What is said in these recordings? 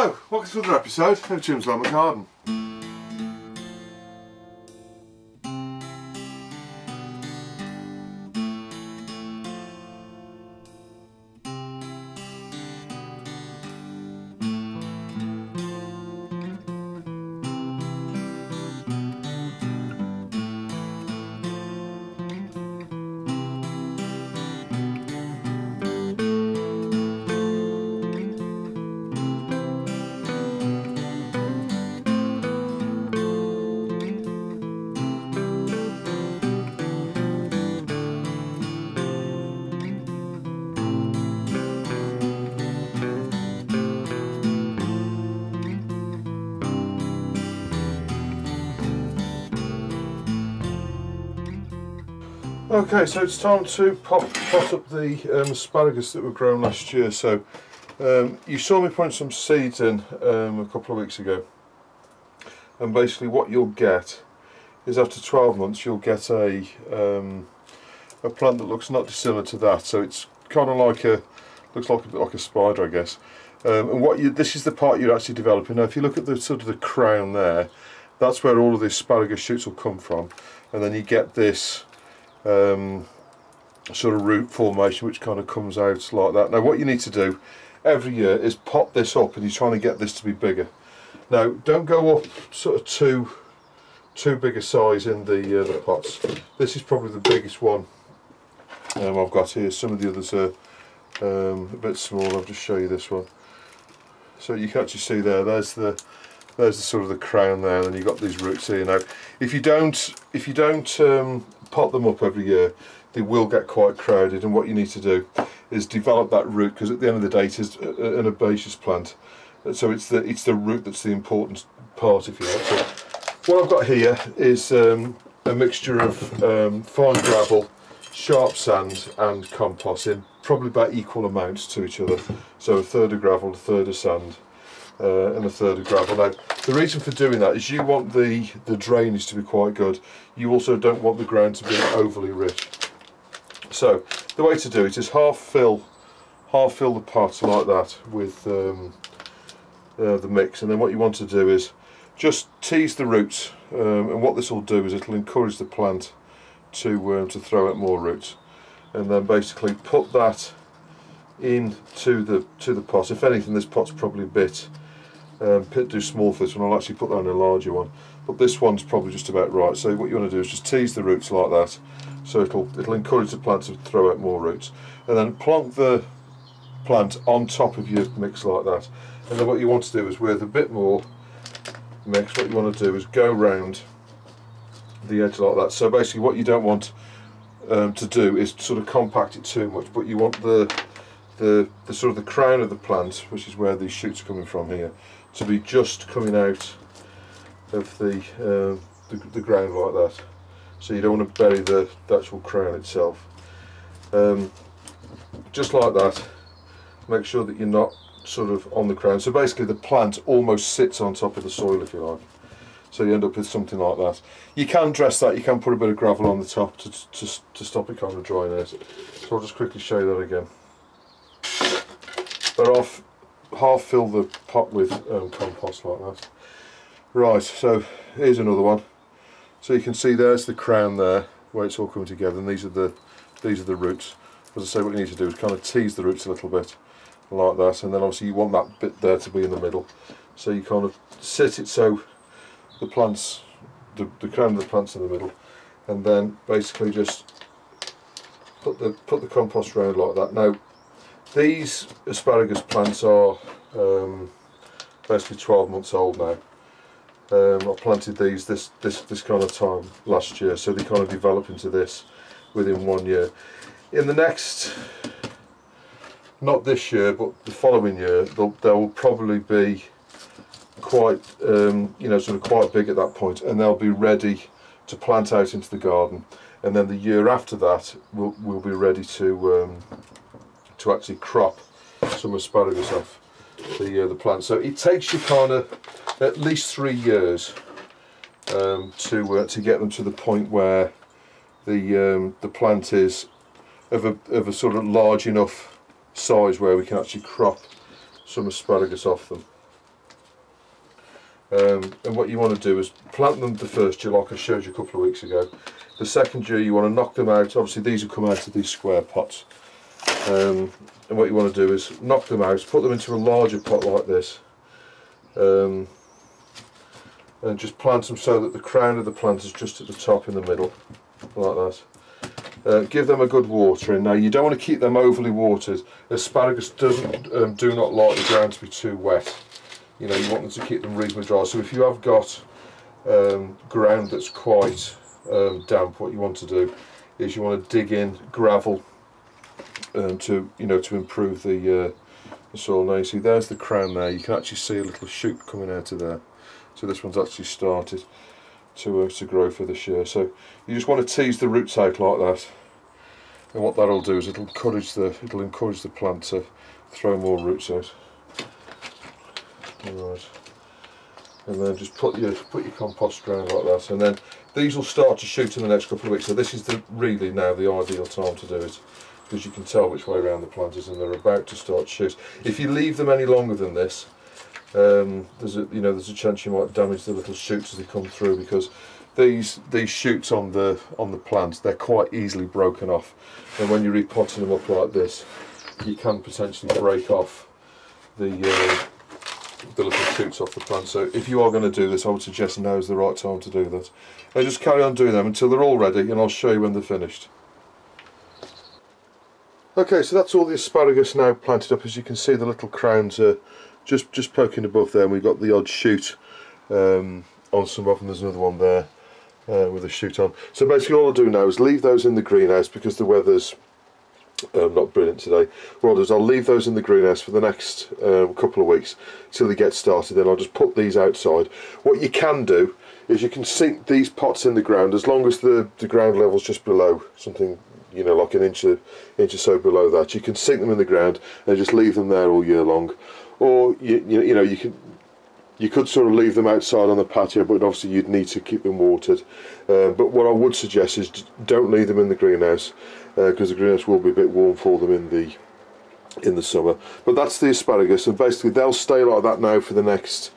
Hello, welcome to another episode of Jim's Allotment Garden. Okay, so it's time to pot up the asparagus that were grown last year. So you saw me putting some seeds in a couple of weeks ago, and basically what you'll get is after 12 months you'll get a plant that looks not dissimilar to that. So it's kind of like looks like a bit like a spider, I guess. And this is the part you're actually developing. Now if you look at the sort of the crown there, that's where all of the asparagus shoots will come from, and then you get this sort of root formation which kind of comes out like that. Now what you need to do every year is pot this up, and you're trying to get this to be bigger. Now don't go up sort of too big a size in the pots. This is probably the biggest one I've got here. Some of the others are a bit smaller. I'll just show you this one. So you can actually see there's the sort of the crown there, and then you've got these roots here. Now if you don't pot them up every year, they will get quite crowded, and what you need to do is develop that root, because at the end of the day it is an herbaceous plant, so it's the root that's the important part, if you like. So what I've got here is a mixture of fine gravel, sharp sand and compost in probably about equal amounts to each other. So a third of gravel, a third of sand, and a third of gravel. Now the reason for doing that is you want the drainage to be quite good. You also don't want the ground to be overly rich. So the way to do it is half fill the pot like that with the mix, and then what you want to do is just tease the roots, and what this will do is it'll encourage the plant to throw out more roots, and then basically put that into the pot. If anything, this pot's probably a bit too small for this one. I'll actually put that in a larger one, but this one's probably just about right. So what you want to do is just tease the roots like that, so it'll encourage the plant to throw out more roots, and then plonk the plant on top of your mix like that. And then what you want to do is, with a bit more mix, what you want to do is go round the edge like that. So basically what you don't want to do is sort of compact it too much, but you want the sort of the crown of the plant, which is where these shoots are coming from here, to be just coming out of the ground like that. So you don't want to bury the actual crown itself. Just like that. Make sure that you're not sort of on the crown. So basically the plant almost sits on top of the soil, if you like. So you end up with something like that. You can dress that, you can put a bit of gravel on the top to stop it kind of drying out. So I'll just quickly show you that again. But I'll half fill the pot with compost like that. Right, so here's another one. So you can see there's the crown there, where it's all coming together, and these are the roots. As I say, what you need to do is kind of tease the roots a little bit, like that, and then obviously you want that bit there to be in the middle. So you kind of sit it so the plants, the crown of the plant's in the middle, and then basically just put the compost around like that. Now these asparagus plants are basically 12 months old now. I planted these this kind of time last year, so they kind of develop into this within 1 year. In the next, not this year, but the following year, they'll probably be quite, you know, sort of quite big at that point, and they'll be ready to plant out into the garden. And then the year after that, we'll be ready to actually crop some asparagus off the plant. So it takes you kind of at least 3 years to get them to the point where the plant is of a sort of large enough size where we can actually crop some asparagus off them. And what you want to do is plant them the first year, like I showed you a couple of weeks ago. The second year you want to knock them out. Obviously these will come out of these square pots. And what you want to do is knock them out, put them into a larger pot like this, and just plant them so that the crown of the plant is just at the top in the middle, like that. Give them a good watering. Now you don't want to keep them overly watered. Asparagus doesn't do not like the ground to be too wet. You know, you want them to keep them reasonably dry. So if you have got ground that's quite damp, what you want to do is you want to dig in gravel to improve the soil. Now you see there's the crown there. You can actually see a little shoot coming out of there. So this one's actually started to grow for this year. So you just want to tease the roots out like that, and what that'll do is it'll encourage the plant to throw more roots out. Right. And then just put your compost around like that, and then these will start to shoot in the next couple of weeks. So this is really now the ideal time to do it, because you can tell which way around the plant is and they're about to start to shoot. If you leave them any longer than this, there's a chance you might damage the little shoots as they come through, because these shoots on the plants, they're quite easily broken off, and when you're repotting them up like this, you can potentially break off the little shoots off the plant. So if you are going to do this, I would suggest now is the right time to do that. Now just carry on doing them until they're all ready, and I'll show you when they're finished. Okay, so that's all the asparagus now planted up. As you can see, the little crowns are just poking above there, and we've got the odd shoot on some of them. There's another one there with a shoot on. So basically all I'll do now is leave those in the greenhouse, because the weather's not brilliant today. What I'll do is I'll leave those in the greenhouse for the next couple of weeks till they get started. Then I'll just put these outside. What you can do is you can sink these pots in the ground, as long as the ground level's just below something, you know, like an inch or so below that. You can sink them in the ground and just leave them there all year long. Or you could sort of leave them outside on the patio, but obviously you'd need to keep them watered. But what I would suggest is don't leave them in the greenhouse, because the greenhouse will be a bit warm for them in the summer. But that's the asparagus, and basically they'll stay like that now for the next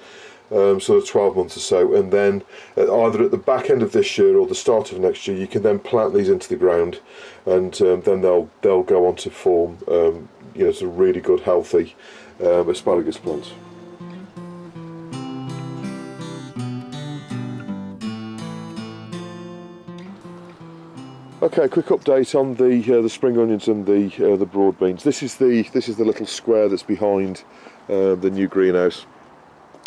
sort of 12 months or so, and then either at the back end of this year or the start of next year, you can then plant these into the ground, and then they'll go on to form some really good healthy asparagus plants. Okay, quick update on the spring onions and the broad beans. This is the little square that's behind the new greenhouse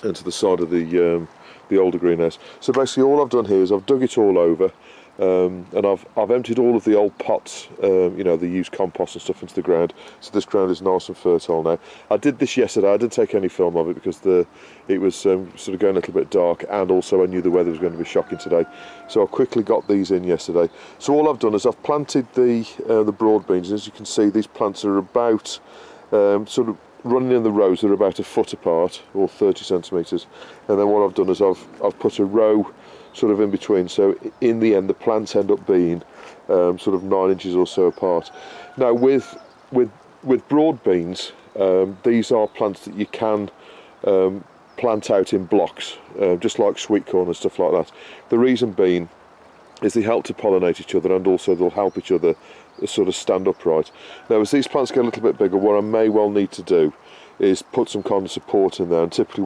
and to the side of the older greenhouse. So basically all I've done here is I've dug it all over, and I've emptied all of the old pots, the used compost and stuff, into the ground. So this ground is nice and fertile now. I did this yesterday. I didn't take any film of it because it was sort of going a little bit dark, and also I knew the weather was going to be shocking today. So I quickly got these in yesterday. So all I've done is I've planted the broad beans, and as you can see, these plants are about sort of running in the rows. They're about a foot apart, or 30 centimetres. And then what I've done is I've put a row sort of in between, so in the end the plants end up being sort of 9 inches or so apart. Now with broad beans, these are plants that you can plant out in blocks, just like sweet corn and stuff like that. The reason being is they help to pollinate each other, and also they'll help each other sort of stand upright. Now as these plants get a little bit bigger, what I may well need to do is put some kind of support in there, and typically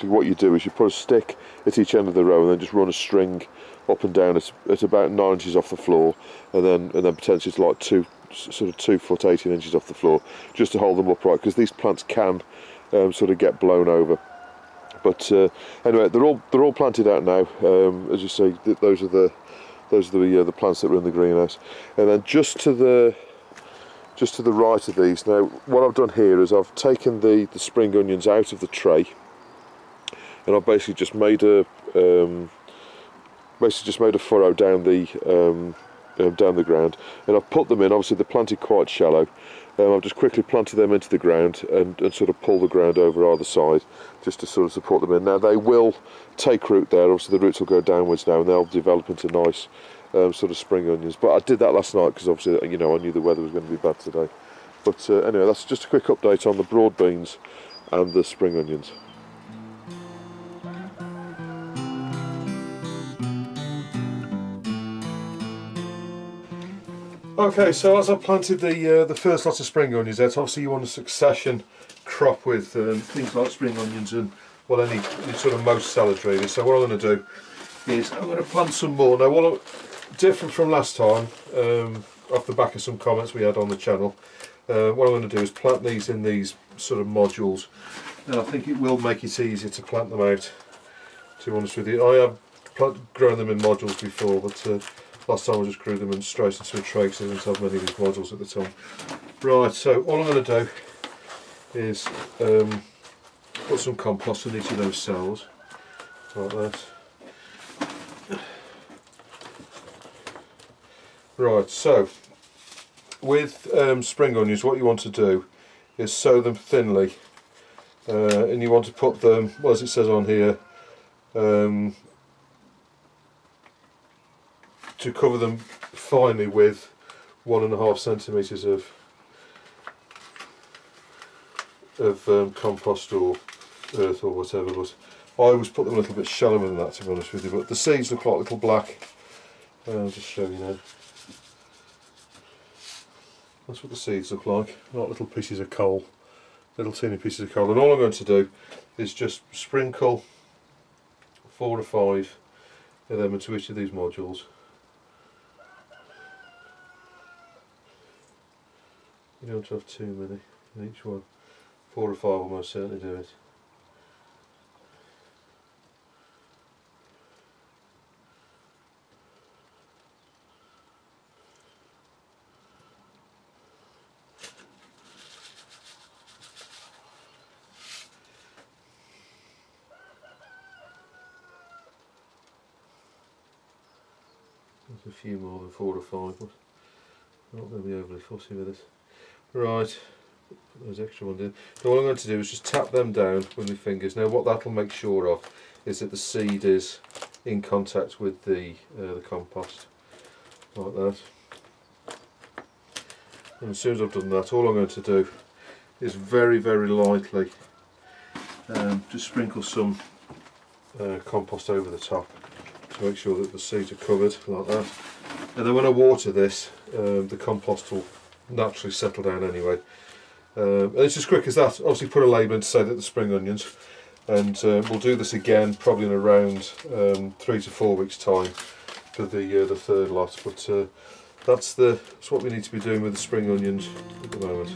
what you do is you put a stick at each end of the row, and then just run a string up and down at about 9 inches off the floor, and then potentially it's like 2 foot 18 inches off the floor, just to hold them upright, because these plants can sort of get blown over. But anyway, they're all planted out now. As you see, those are the plants that were in the greenhouse, and then just to the right of these. Now what I've done here is I've taken the spring onions out of the tray, and I've basically just made a furrow down the ground, and I've put them in. Obviously they're planted quite shallow. I've just quickly planted them into the ground and sort of pull the ground over either side, just to sort of support them in. Now they will take root there. Obviously the roots will go downwards now, and they'll develop into nice sort of spring onions. But I did that last night because obviously I knew the weather was going to be bad today. But anyway, that's just a quick update on the broad beans and the spring onions. Okay, so as I planted the first lot of spring onions out, obviously you want a succession crop with things like spring onions and, well, any sort of most salads really. So what I'm going to do is I'm going to plant some more. Now, what different from last time, off the back of some comments we had on the channel, what I'm going to do is plant these in these sort of modules, and I think it will make it easier to plant them out, to be honest with you. I have grown them in modules before, but last time I just grew them and straight into a tray because I didn't have many of these modules at the time. Right, so all I'm going to do is put some compost in each of those cells, like that. Right, so with spring onions, what you want to do is sow them thinly, and you want to put them, well, as it says on here, to cover them finely with 1.5 centimetres of compost or earth or whatever, but I always put them a little bit shallower than that, to be honest with you. But the seeds look like little black, I'll just show you now. That's what the seeds look like little pieces of coal, little teeny pieces of coal. And all I'm going to do is just sprinkle 4 or 5 of them into each of these modules. You don't have too many in each one. 4 or 5 will most certainly do it. There's a few more than 4 or 5, but I'm not going to be overly fussy with this. Right, put those extra ones in. So all I'm going to do is just tap them down with my fingers. Now what that'll make sure of is that the seed is in contact with the compost, like that. And as soon as I've done that, all I'm going to do is very, very lightly just sprinkle some compost over the top to make sure that the seeds are covered, like that. And then when I water this, the compost will naturally settle down anyway. And it's as quick as that. Obviously put a label in to say that the spring onions, and we'll do this again probably in around 3 to 4 weeks time for the third lot. But that's what we need to be doing with the spring onions at the moment.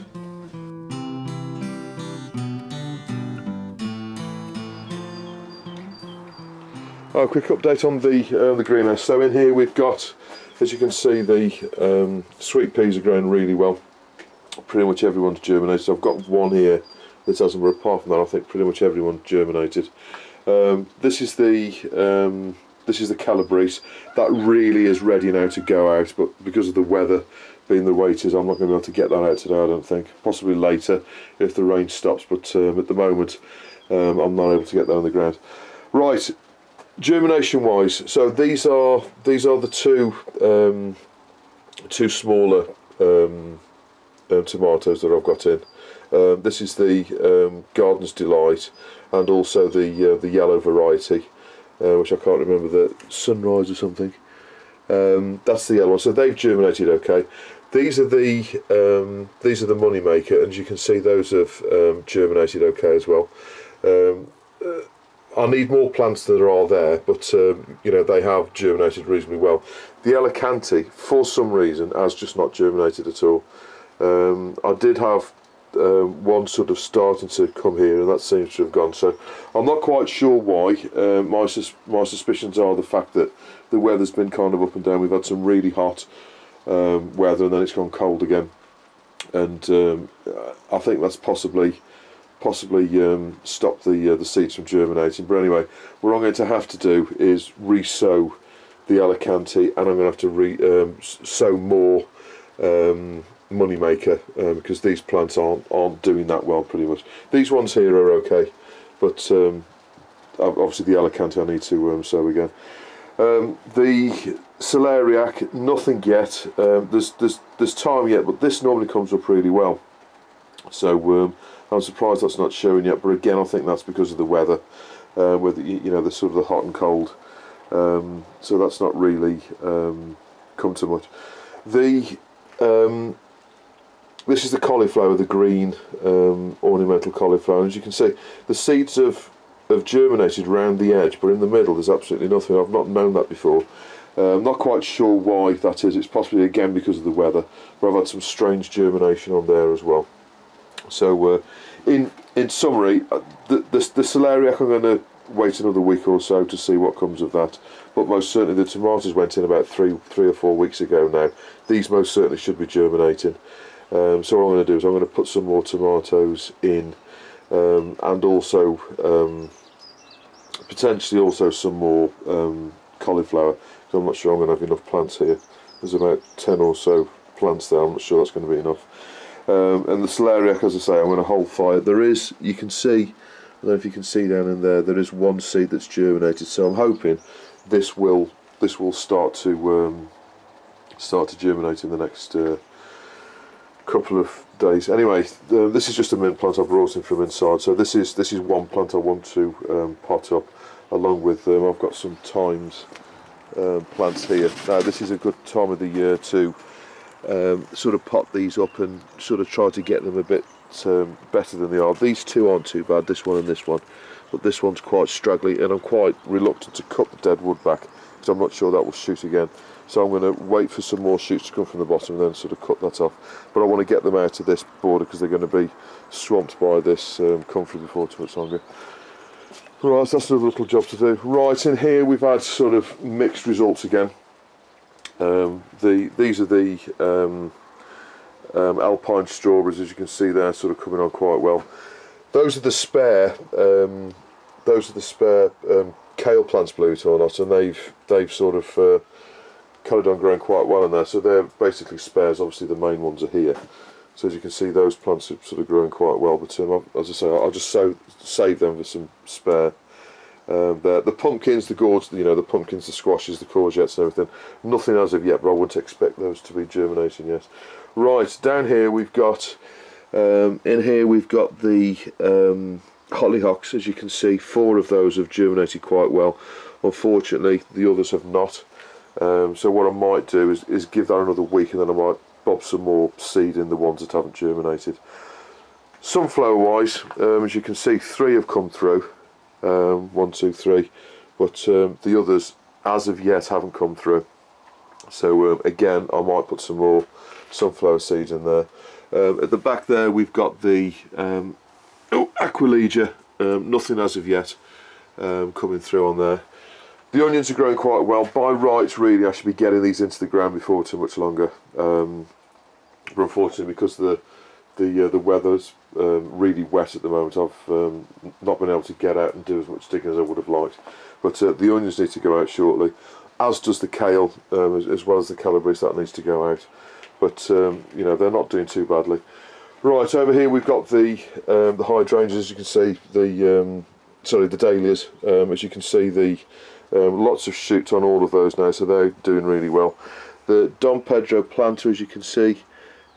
Oh, a quick update on the greenhouse. So in here we've got, as you can see, the sweet peas are growing really well. Pretty much everyone's germinated. So I've got one here that hasn't, but apart from that, I think pretty much everyone's germinated. This is the Calabrese. That really is ready now to go out, but because of the weather being the way it is, I'm not going to be able to get that out today, I don't think. Possibly later if the rain stops, but at the moment I'm not able to get that on the ground. Right. Germination wise, so these are the two smaller tomatoes that I've got in. This is the Garden's Delight, and also the yellow variety, which I can't remember, the Sunrise or something. That's the yellow one. So they've germinated okay. These are the money maker, and as you can see, those have germinated okay as well. I need more plants that are there, but you know, they have germinated reasonably well. The Alicante, for some reason, has just not germinated at all. I did have one sort of starting to come here, and that seems to have gone. So I'm not quite sure why. My suspicions are the fact that the weather's been kind of up and down. We've had some really hot weather, and then it's gone cold again, and I think that's possibly stop the seeds from germinating. But anyway, what I'm going to have to do is re-sow the Alicante, and I'm going to have to sow more Moneymaker, because these plants aren't doing that well pretty much. These ones here are okay, but obviously the Alicante I need to sow again. The Celariac, nothing yet. There's time yet, but this normally comes up really well. So I'm surprised that's not showing yet, but again I think that's because of the weather, with the sort of the hot and cold. So that's not really come too much. The This is the cauliflower, the green ornamental cauliflower. As you can see, the seeds have germinated round the edge, but in the middle there's absolutely nothing. I've not known that before. I'm not quite sure why that is. It's possibly again because of the weather, but I've had some strange germination on there as well. So in summary, the Celariac, I'm going to wait another week or so to see what comes of that, but most certainly the tomatoes went in about three or 4 weeks ago now. These most certainly should be germinating. So what I'm going to do is I'm going to put some more tomatoes in, and also potentially also some more cauliflower, because I'm not sure I'm going to have enough plants here. There's about 10 or so plants there. I'm not sure that's going to be enough. And the Celeriac, as I say, I'm going to hold fire. There is, you can see, I don't know if you can see down in there, there is one seed that's germinated, so I'm hoping this will start to germinate in the next couple of days. Anyway, this is just a mint plant I brought in from inside, so this is one plant I want to pot up, along with I've got some thymes plants here. Now this is a good time of the year to sort of pot these up and sort of try to get them a bit better than they are. These two aren't too bad, this one and this one, but this one's quite straggly, and I'm quite reluctant to cut the dead wood back because I'm not sure that will shoot again. So I'm going to wait for some more shoots to come from the bottom and then sort of cut that off. But I want to get them out of this border because they're going to be swamped by this comfrey before too much longer. Right, so that's another little job to do. Right, in here we've had sort of mixed results again. These are the alpine strawberries, as you can see there, sort of coming on quite well. Those are the spare kale plants, believe it or not, and they've sort of carried on growing quite well in there. So they're basically spares. Obviously the main ones are here. So as you can see, those plants are sort of growing quite well. But as I say, I'll just save them for some spare. The pumpkins, the gourds, the pumpkins, the squashes, the courgettes and everything, nothing as of yet, but I wouldn't expect those to be germinating yet. Right, down here we've got, the hollyhocks. As you can see, 4 of those have germinated quite well. Unfortunately, the others have not. So what I might do is give that another week, and then I might bob some more seed in the ones that haven't germinated. Sunflower wise, as you can see, 3 have come through. 1, 2, 3, but the others as of yet haven't come through. So again, I might put some more sunflower seeds in there. At the back there we've got the Aquilegia, nothing as of yet coming through on there. The onions are growing quite well. By rights, really, I should be getting these into the ground before too much longer. But unfortunately, because the weather's really wet at the moment, I've not been able to get out and do as much digging as I would have liked. But the onions need to go out shortly, as does the kale, as well as the calabrese. That needs to go out. But they're not doing too badly. Right, over here we've got the hydrangeas. As you can see, the dahlias. As you can see, lots of shoots on all of those now, so they're doing really well. The Dom Pedro planter, as you can see,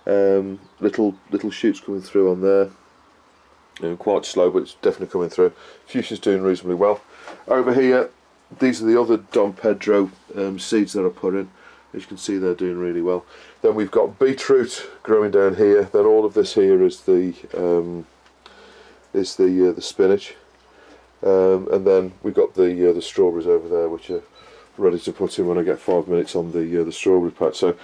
little shoots coming through on there. Quite slow, but it's definitely coming through. Fuchsia's doing reasonably well. Over here, these are the other Dom Pedro seeds that I put in. As you can see, they're doing really well. Then we've got beetroot growing down here. Then all of this here is the spinach. And then we've got the strawberries over there, which are ready to put in when I get 5 minutes on the strawberry patch. So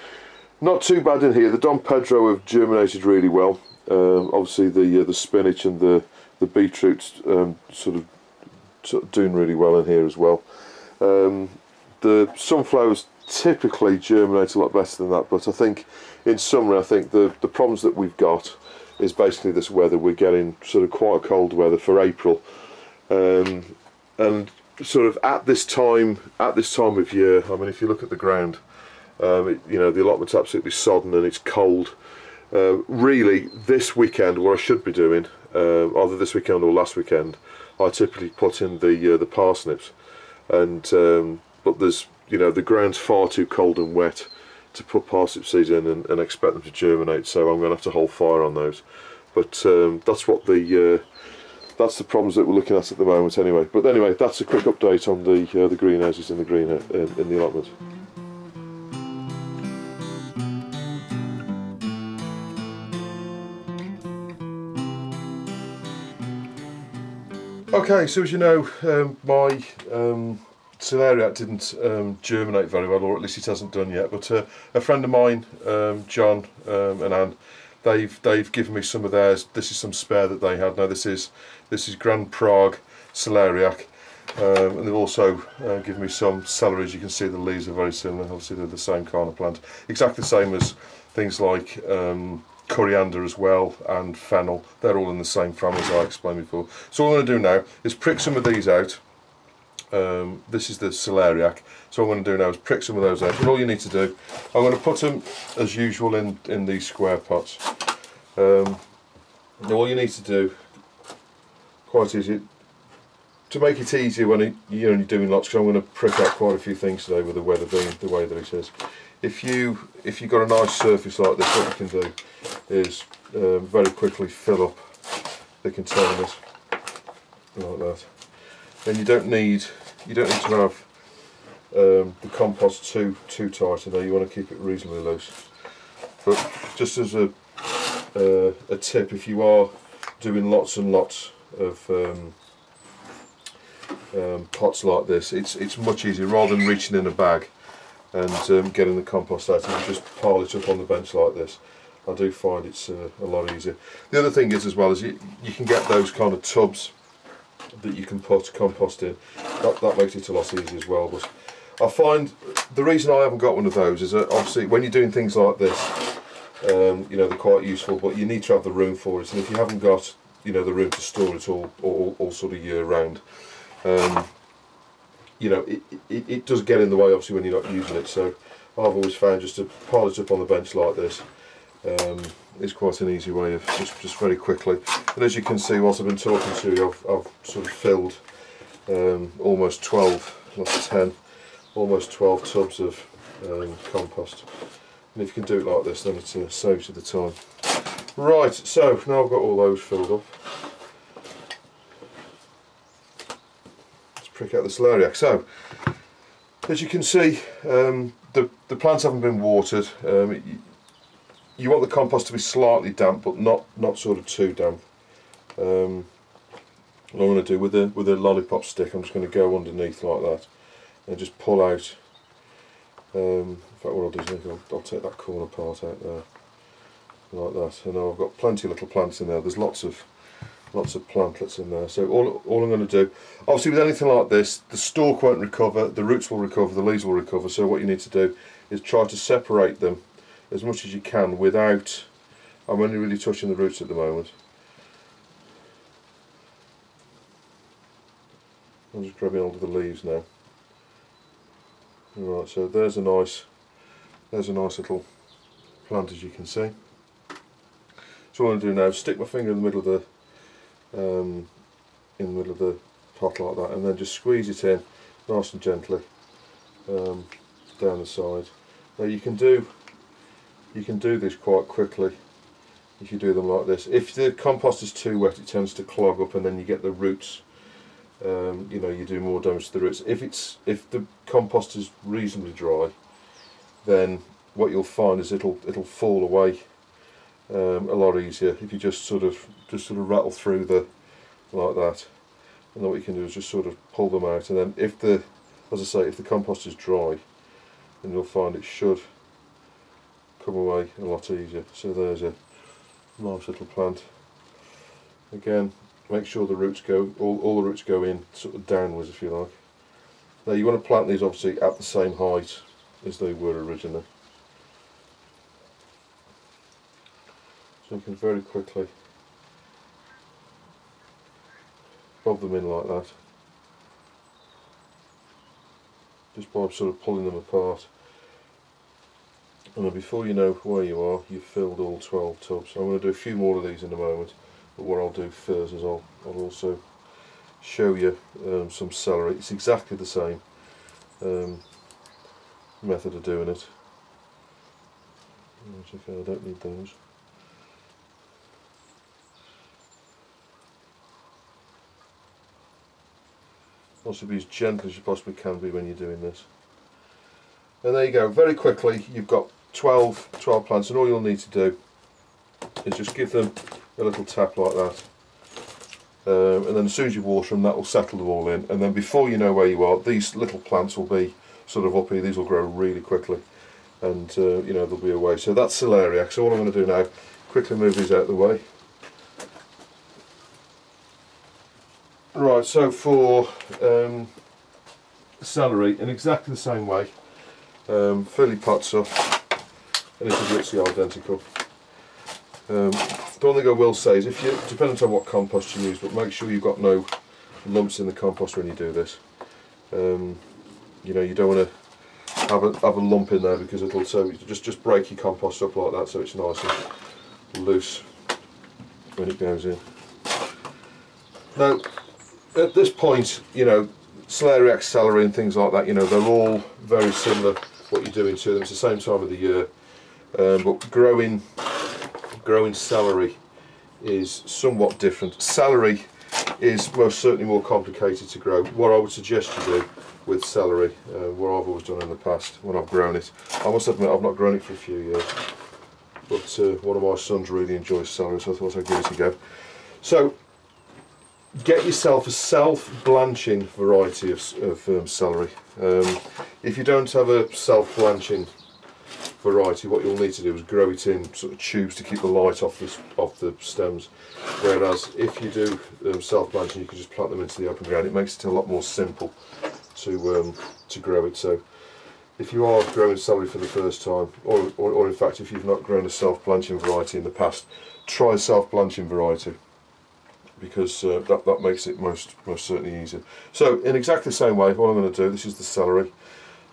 not too bad in here. The Dom Pedro have germinated really well. Obviously the spinach and the beetroot's sort of doing really well in here as well. The sunflowers typically germinate a lot better than that, but I think in summary, I think the problems that we've got is basically this weather. We're getting sort of quite cold weather for April. And sort of at this time of year, I mean, if you look at the ground, the allotment's absolutely sodden and it's cold. Really, this weekend, what I should be doing, either this weekend or last weekend, I typically put in the parsnips, and but there's the ground's far too cold and wet to put parsnip seeds in and expect them to germinate. So I'm going to have to hold fire on those. But that's what that's the problems that we're looking at the moment anyway. But anyway, that's a quick update on the greenhouses in the allotment. Okay, so as you know, my Celariac didn't germinate very well, or at least it hasn't done yet. But a friend of mine, John and Anne, they've given me some of theirs. This is some spare that they had. Now this is Grand Prague Celeriac, and they've also given me some celery. As you can see, the leaves are very similar. Obviously, they're the same kind of plant, exactly the same as things like coriander as well, and fennel. They're all in the same family as I explained before. So all I'm going to do now is prick some of these out. This is the Celeriac. So what I'm going to do now is prick some of those out, and all you need to do, I'm going to put them as usual in these square pots. Now all you need to do, quite easy, to make it easier when you're only doing lots, because I'm going to prick out quite a few things today with the weather being the way that it is. If you've got a nice surface like this, what you can do is very quickly fill up the containers like that. And you don't need to have the compost too tight in there. You want to keep it reasonably loose. But just as a tip, if you are doing lots and lots of pots like this, it's much easier, rather than reaching in a bag and getting the compost out. If you just pile it up on the bench like this, I do find it's a lot easier. The other thing is as well is you can get those kind of tubs that you can put compost in. That makes it a lot easier as well. But I find the reason I haven't got one of those is that obviously when you're doing things like this, you know, they're quite useful, but you need to have the room for it. And if you haven't got, you know, the room to store it all sort of year round, you know, it does get in the way obviously when you're not using it. So I've always found just to pile it up on the bench like this is quite an easy way of just very quickly. And as you can see, whilst I've been talking to you, I've sort of filled almost 12, not 10, almost 12 tubs of compost. And if you can do it like this, then it saves you the time. Right, so now I've got all those filled up. Let's prick out the Celariac. So, as you can see, the plants haven't been watered. You want the compost to be slightly damp, but not sort of too damp. What I'm going to do with a lollipop stick, I'm just going to go underneath like that and just pull out. In fact, what I'll do is I'll take that corner part out there like that. And now I've got plenty of little plants in there. There's lots of plantlets in there. So all I'm going to do, obviously with anything like this, the stalk won't recover, the roots will recover, the leaves will recover. So what you need to do is try to separate them as much as you can without, I'm only really touching the roots at the moment. I'm just grabbing hold of the leaves now. Right, so there's a nice little plant, as you can see. So what I'm going to do now is stick my finger in the middle of the pot like that, and then just squeeze it in nice and gently down the side. Now you can do this quite quickly if you do them like this. If the compost is too wet, it tends to clog up, and then you get the roots. You know, you do more damage to the roots. If the compost is reasonably dry, then what you'll find is it'll fall away a lot easier if you just sort of rattle through like that. And then what you can do is just sort of pull them out, and then if the compost is dry, then you'll find it should come away a lot easier. So there's a nice little plant. Again, make sure the roots go, all the roots go in sort of downwards, if you like. Now you want to plant these obviously at the same height as they were originally. So you can very quickly bob them in like that, just by sort of pulling them apart. And then before you know where you are, you've filled all 12 tubs. I'm going to do a few more of these in a moment, but what I'll do first is I'll also show you some celery. It's exactly the same method of doing it. Okay, I don't need those. Also be as gentle as you possibly can be when you're doing this. And there you go, very quickly you've got 12 plants, and all you'll need to do is just give them a little tap like that, and then as soon as you water them, that will settle them all in, and then before you know where you are, these little plants will be sort of up here. These will grow really quickly, and you know, they'll be away. So that's Celeriac. So what I'm going to do now, quickly move these out of the way. Right, so for celery, in exactly the same way, fill your pots up, and it's literally identical. The one thing I will say is, if you, depending on what compost you use, but make sure you've got no lumps in the compost when you do this. You know, you don't want to have a lump in there, because it'll, so just break your compost up like that so it's nice and loose when it goes in. Now, at this point, you know, Celeriac, celery and things like that, you know, they're all very similar what you're doing to them. It's the same time of the year, but growing celery is somewhat different. Celery is most certainly more complicated to grow. What I would suggest you do with celery, what I've always done in the past when I've grown it, I must admit I've not grown it for a few years, but one of my sons really enjoys celery, so I thought I'd give it a go. So get yourself a self-blanching variety of celery. If you don't have a self-blanching variety, what you'll need to do is grow it in sort of tubes to keep the light off the stems. Whereas if you do self-blanching, you can just plant them into the open ground. It makes it a lot more simple to grow it. So if you are growing celery for the first time, or in fact if you've not grown a self-blanching variety in the past, try a self-blanching variety, because that makes it most certainly easier. So in exactly the same way, what I'm going to do, this is the celery,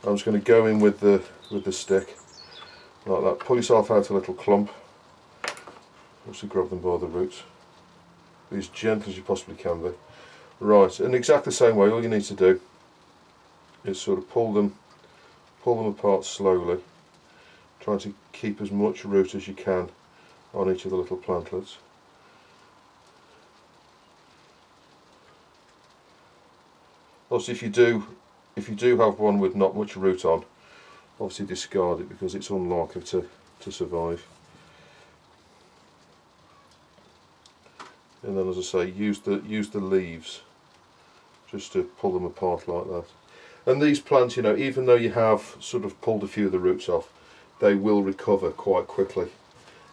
I'm just going to go in with the stick like that. Pull yourself out a little clump, also grab them by the roots, be as gentle as you possibly can be. Right, in exactly the same way, all you need to do is sort of pull them apart slowly, trying to keep as much root as you can on each of the little plantlets. Also, if you do have one with not much root on, obviously discard it, because it's unlikely to survive. And then, as I say, use the leaves just to pull them apart like that. And these plants, you know, even though you have sort of pulled a few of the roots off, they will recover quite quickly.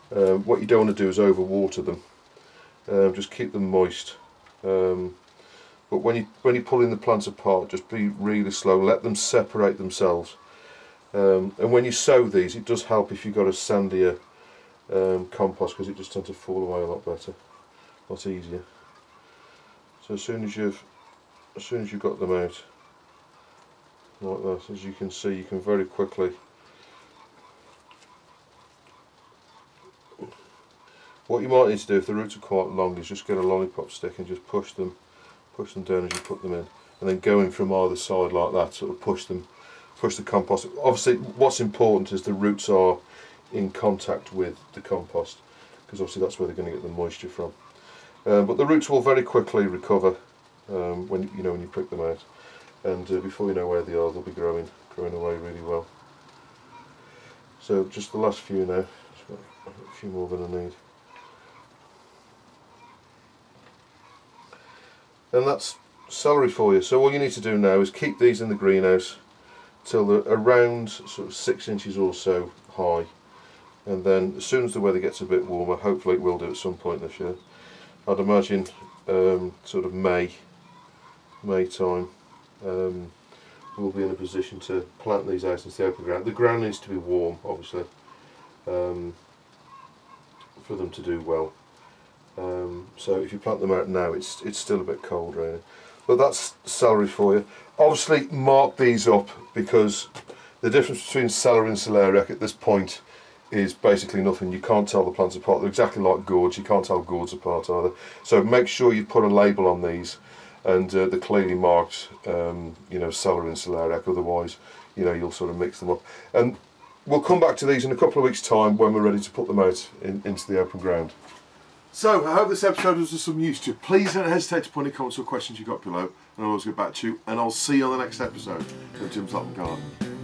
What you don't want to do is overwater them. Just keep them moist. But when you're pulling the plants apart, just be really slow. Let them separate themselves. And when you sow these, it does help if you've got a sandier compost, because it just tends to fall away a lot better, a lot easier. So as soon as you've got them out like that, as you can see, you can very quickly. What you might need to do, if the roots are quite long, is just get a lollipop stick and just push them down as you put them in, and then go in from either side like that, sort of push the compost. Obviously what's important is the roots are in contact with the compost, because obviously that's where they're going to get the moisture from. But the roots will very quickly recover when you pick them out, and before you know where they are, they'll be growing away really well. So just the last few now, just got a few more than I need. And that's celery for you. So all you need to do now is keep these in the greenhouse till they're around sort of 6 inches or so high, and then as soon as the weather gets a bit warmer, hopefully it will do at some point this year, I'd imagine sort of May time, we'll be in a position to plant these out into the open ground. The ground needs to be warm, obviously, for them to do well. So if you plant them out now, it's still a bit cold, really. But that's celery for you. Obviously mark these up, because the difference between celery and celeriac at this point is basically nothing. You can't tell the plants apart. They're exactly like gourds. You can't tell gourds apart either. So make sure you put a label on these, and they're clearly marked, you know, celery and celeriac. Otherwise, you know, you'll sort of mix them up. And we'll come back to these in a couple of weeks' time when we're ready to put them out into the open ground. So, I hope this episode was of some use to you. Please don't hesitate to put any comments or questions you've got below, and I'll always get back to you, and I'll see you on the next episode of Jim's Allotment Garden.